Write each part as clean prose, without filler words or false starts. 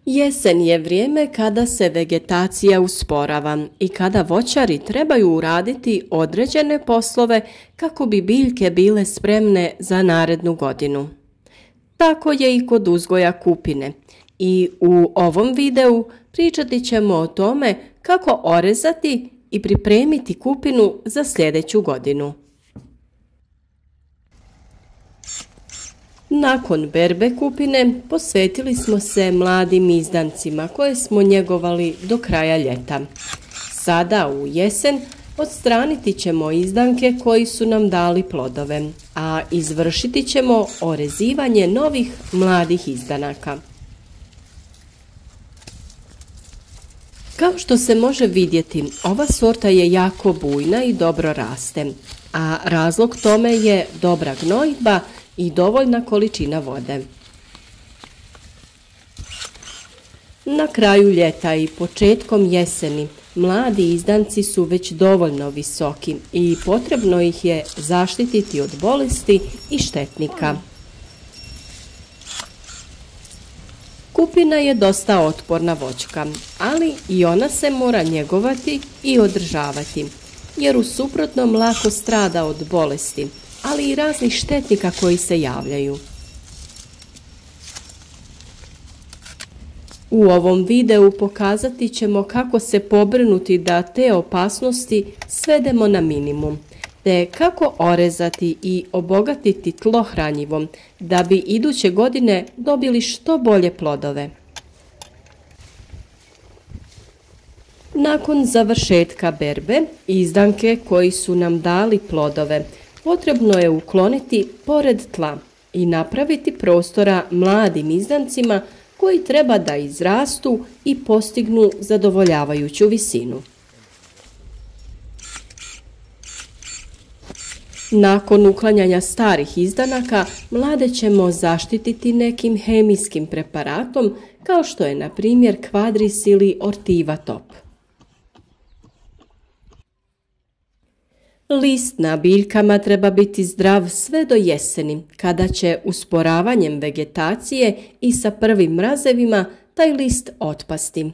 Jesen je vrijeme kada se vegetacija usporava i kada voćari trebaju uraditi određene poslove kako bi biljke bile spremne za narednu godinu. Tako je i kod uzgoja kupine i u ovom videu pričati ćemo o tome kako orezati i pripremiti kupinu za sljedeću godinu. Nakon berbe kupine posvetili smo se mladim izdancima koje smo njegovali do kraja ljeta. Sada u jesen odstraniti ćemo izdanke koji su nam dali plodove, a izvršiti ćemo orezivanje novih mladih izdanaka. Kao što se može vidjeti, ova sorta je jako bujna i dobro raste, a razlog tome je dobra gnojidba i dovoljna količina vode. Na kraju ljeta i početkom jeseni mladi izdanci su već dovoljno visoki i potrebno ih je zaštititi od bolesti i štetnika. Kupina je dosta otporna voćka, ali i ona se mora njegovati i održavati, jer u suprotnom lako strada od bolesti, ali i raznih štetnika koji se javljaju. U ovom videu pokazati ćemo kako se pobrinuti da te opasnosti svedemo na minimum, te kako orezati i obogatiti tlo hranjivom da bi iduće godine dobili što bolje plodove. Nakon završetka berbe, izdanke koji su nam dali plodove potrebno je ukloniti pored tla i napraviti prostora mladim izdancima koji treba da izrastu i postignu zadovoljavajuću visinu. Nakon uklanjanja starih izdanaka, mlade ćemo zaštititi nekim hemijskim preparatom kao što je na primjer Quadris ili Ortiva Top. List na biljkama treba biti zdrav sve do jeseni, kada će usporavanjem vegetacije i sa prvim mrazevima taj list otpasti.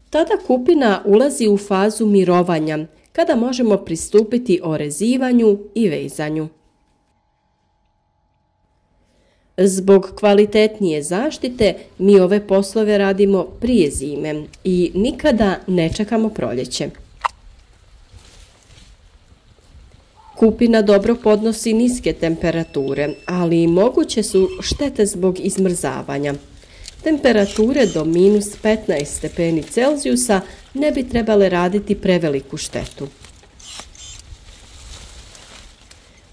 Tada kupina ulazi u fazu mirovanja, kada možemo pristupiti orezivanju i vezanju. Zbog kvalitetnije zaštite mi ove poslove radimo prije zime i nikada ne čekamo proljeće. Kupina dobro podnosi niske temperature, ali moguće su štete zbog izmrzavanja. Temperature do minus 15 stepeni Celzijusa ne bi trebale raditi preveliku štetu.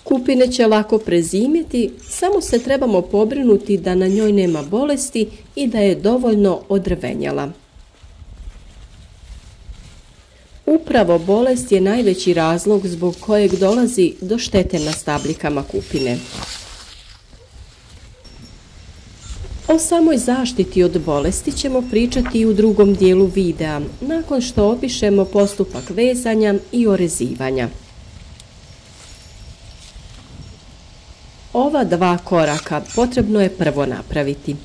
Kupine će lako prezimiti, samo se trebamo pobrinuti da na njoj nema bolesti i da je dovoljno odrvenjala. Upravo bolest je najveći razlog zbog kojeg dolazi do štete na stabljikama kupine. O samoj zaštiti od bolesti ćemo pričati i u drugom dijelu videa, nakon što opišemo postupak vezanja i orezivanja. Ova dva koraka potrebno je prvo napraviti.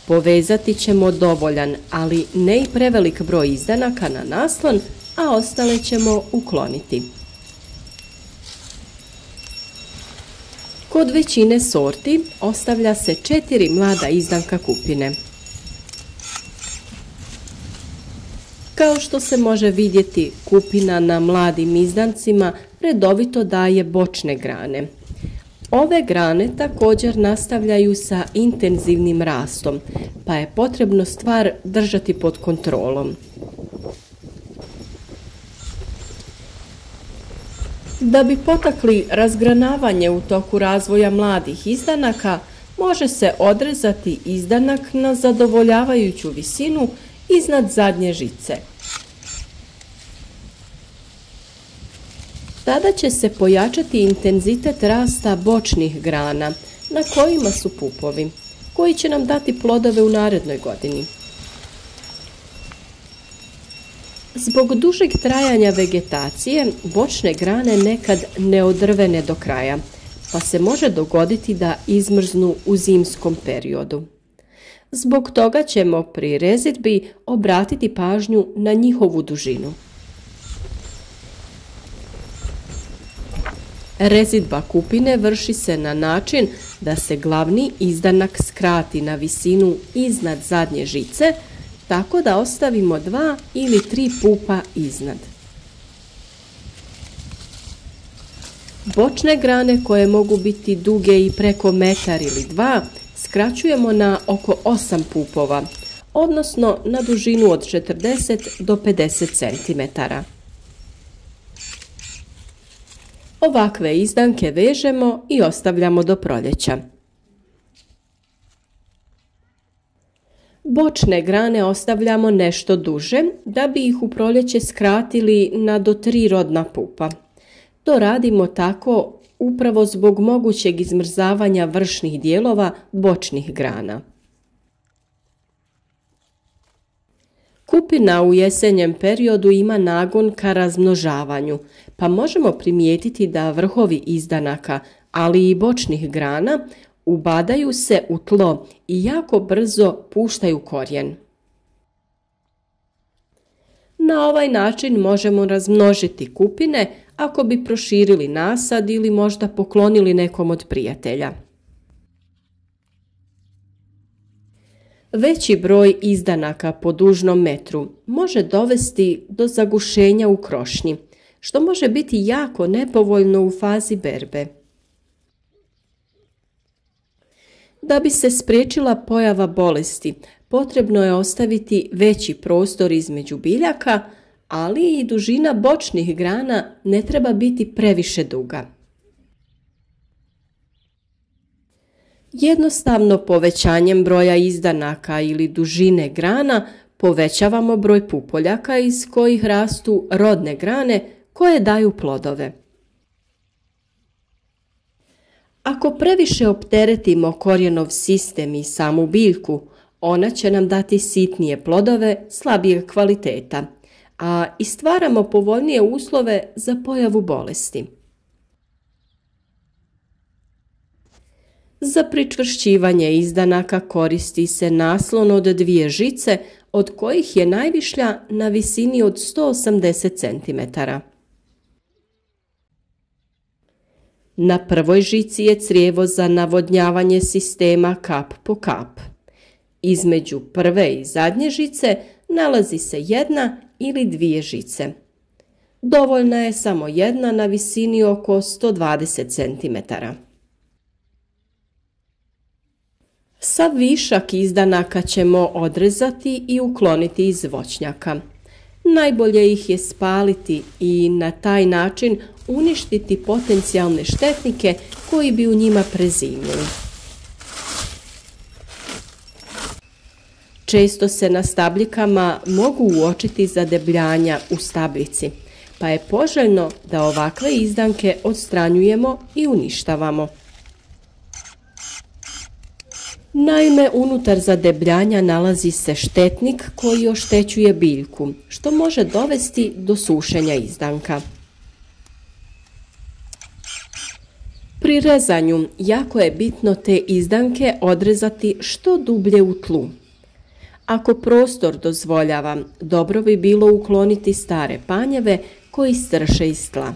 Povezati ćemo dovoljan, ali ne i prevelik broj izdanaka na naslon, a ostale ćemo ukloniti. Kod većine sorti ostavlja se 4 mlada izdanka kupine. Kao što se može vidjeti, kupina na mladim izdancima redovito daje bočne grane. Ove grane također nastavljaju sa intenzivnim rastom, pa je potrebno stvar držati pod kontrolom. Da bi potakli razgranavanje u toku razvoja mladih izdanaka, može se odrezati izdanak na zadovoljavajuću visinu iznad zadnje žice. Tada će se pojačati intenzitet rasta bočnih grana na kojima su pupovi, koji će nam dati plodove u narednoj godini. Zbog dužeg trajanja vegetacije, bočne grane nekad ne odrvene do kraja, pa se može dogoditi da izmrznu u zimskom periodu. Zbog toga ćemo pri rezidbi obratiti pažnju na njihovu dužinu. Rezidba kupine vrši se na način da se glavni izdanak skrati na visinu iznad zadnje žice, tako da ostavimo 2 ili 3 pupa iznad. Bočne grane, koje mogu biti duge i preko metar ili 2, skraćujemo na oko 8 pupova, odnosno na dužinu od 40 do 50 cm. Ovakve izdanke vežemo i ostavljamo do proljeća. Bočne grane ostavljamo nešto duže da bi ih u proljeće skratili na do 3 rodna pupa. To radimo tako upravo zbog mogućeg izmrzavanja vršnih dijelova bočnih grana. Kupina u jesenjem periodu ima nagon ka razmnožavanju, pa možemo primijetiti da vrhovi izdanaka, ali i bočnih grana, ubadaju se u tlo i jako brzo puštaju korijen. Na ovaj način možemo razmnožiti kupine ako bi proširili nasad ili možda poklonili nekom od prijatelja. Veći broj izdanaka po dužnom metru može dovesti do zagušenja u krošnji, što može biti jako nepovoljno u fazi berbe. Da bi se spriječila pojava bolesti, potrebno je ostaviti veći prostor između biljaka, ali i dužina bočnih grana ne treba biti previše duga. Jednostavno povećanjem broja izdanaka ili dužine grana povećavamo broj pupoljaka iz kojih rastu rodne grane koje daju plodove. Ako previše opteretimo korijenov sistem i samu biljku, ona će nam dati sitnije plodove slabijeg kvaliteta, a i stvaramo povoljnije uslove za pojavu bolesti. Za pričvršćivanje izdanaka koristi se naslon od 2 žice, od kojih je najvišlja na visini od 180 cm. Na prvoj žici je crijevo za navodnjavanje sistema kap po kap. Između prve i zadnje žice nalazi se 1 ili 2 žice. Dovoljna je samo jedna na visini oko 120 cm. Sav višak izdanaka ćemo odrezati i ukloniti iz voćnjaka. Najbolje ih je spaliti i na taj način uništiti potencijalne štetnike koji bi u njima prezimili. Često se na stabljikama mogu uočiti zadebljanja u stabljici, pa je poželjno da ovakve izdanke odstranjujemo i uništavamo. Naime, unutar zadebljanja nalazi se štetnik koji oštećuje biljku, što može dovesti do sušenja izdanka. Pri rezanju jako je bitno te izdanke odrezati što dublje u tlu. Ako prostor dozvoljava, dobro bi bilo ukloniti stare panjeve koji strše iz tla.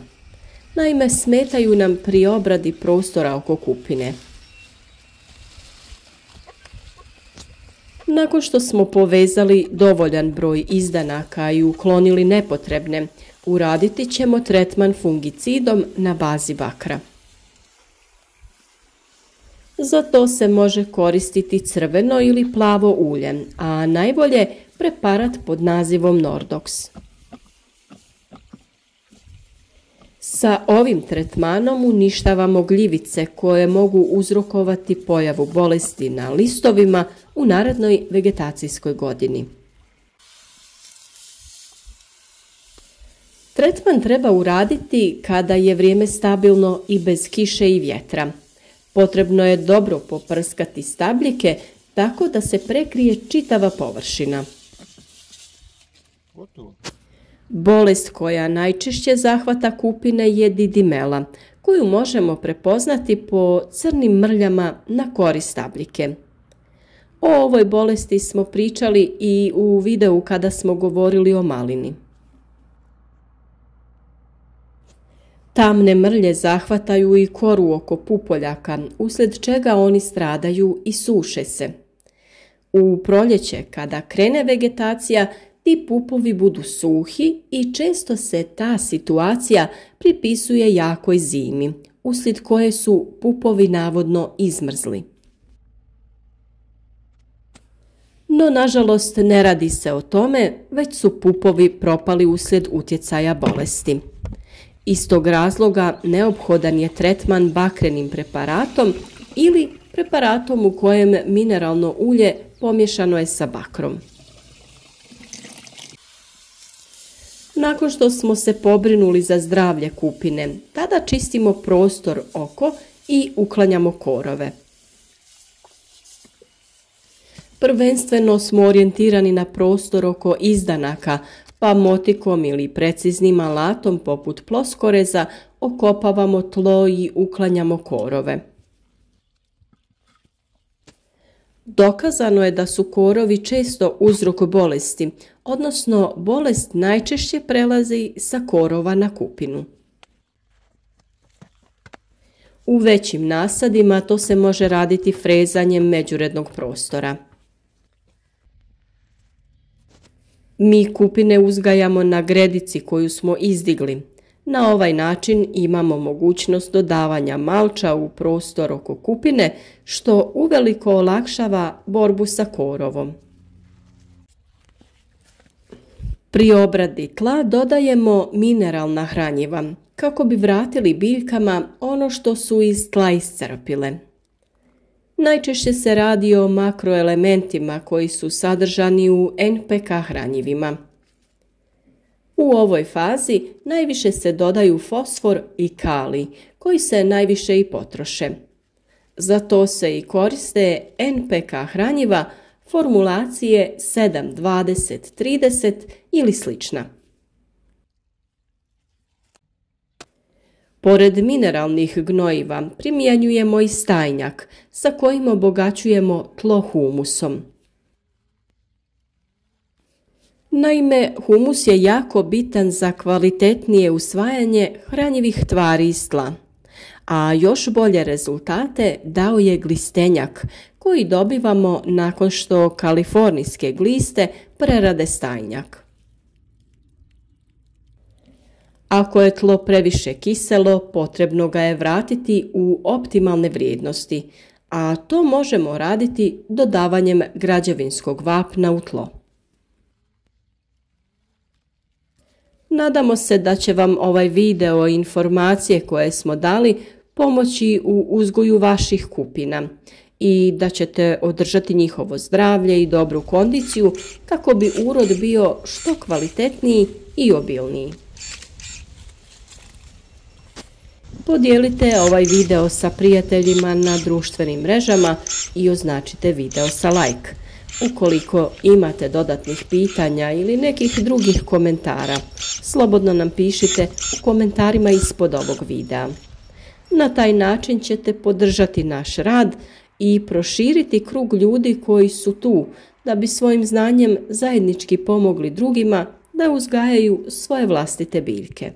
Naime, smetaju nam pri obradi prostora oko kupine. Nakon što smo povezali dovoljan broj izdanaka i uklonili nepotrebne, uraditi ćemo tretman fungicidom na bazi bakra. Za to se može koristiti crveno ili plavo ulje, a najbolje preparat pod nazivom Nordox. Sa ovim tretmanom uništavamo gljivice koje mogu uzrokovati pojavu bolesti na listovima u narednoj vegetacijskoj godini. Tretman treba uraditi kada je vrijeme stabilno i bez kiše i vjetra. Potrebno je dobro poprskati stabljike tako da se prekrije čitava površina. Bolest koja najčešće zahvata kupine je didimela, koju možemo prepoznati po crnim mrljama na kori stabljike. O ovoj bolesti smo pričali i u videu kada smo govorili o malini. Tamne mrlje zahvataju i koru oko pupoljaka, uslijed čega oni stradaju i suše se. U proljeće, kada krene vegetacija, ti pupovi budu suhi i često se ta situacija pripisuje jakoj zimi, uslijed koje su pupovi navodno izmrzli. No, nažalost, ne radi se o tome, već su pupovi propali uslijed utjecaja bolesti. Iz tog razloga neophodan je tretman bakrenim preparatom ili preparatom u kojem mineralno ulje pomiješano je sa bakrom. Nakon što smo se pobrinuli za zdravlje kupine, tada čistimo prostor oko i uklanjamo korove. Prvenstveno smo orijentirani na prostor oko izdanaka, pa motikom ili preciznim alatom poput ploskoreza okopavamo tlo i uklanjamo korove. Dokazano je da su korovi često uzrok bolesti, odnosno bolest najčešće prelazi sa korova na kupinu. U većim nasadima to se može raditi frezanjem međurednog prostora. Mi kupine uzgajamo na gredici koju smo izdigli. Na ovaj način imamo mogućnost dodavanja malča u prostor oko kupine, što uveliko olakšava borbu sa korovom. Pri obradi tla dodajemo mineralna hranjiva, kako bi vratili biljkama ono što su iz tla iscrpile. Najčešće se radi o makroelementima koji su sadržani u NPK hranjivima. U ovoj fazi najviše se dodaju fosfor i kalij, koji se najviše i potroše. Za to se i koriste NPK hranjiva formulacije 7, 20, 30 ili slična. Pored mineralnih gnojiva primjenjujemo i stajnjak, sa kojim obogaćujemo tlo humusom. Naime, humus je jako bitan za kvalitetnije usvajanje hranjivih tvari iz tla, a još bolje rezultate dao je glistenjak, koji dobivamo nakon što kalifornijske gliste prerade stajnjak. Ako je tlo previše kiselo, potrebno ga je vratiti u optimalne vrijednosti, a to možemo raditi dodavanjem građevinskog vapna u tlo. Nadamo se da će vam ovaj video i informacije koje smo dali pomoći u uzgoju vaših kupina i da ćete održati njihovo zdravlje i dobru kondiciju kako bi urod bio što kvalitetniji i obilniji. Podijelite ovaj video sa prijateljima na društvenim mrežama i označite video sa like. Ukoliko imate dodatnih pitanja ili nekih drugih komentara, slobodno nam pišite u komentarima ispod ovog videa. Na taj način ćete podržati naš rad i proširiti krug ljudi koji su tu da bi svojim znanjem zajednički pomogli drugima da uzgajaju svoje vlastite biljke.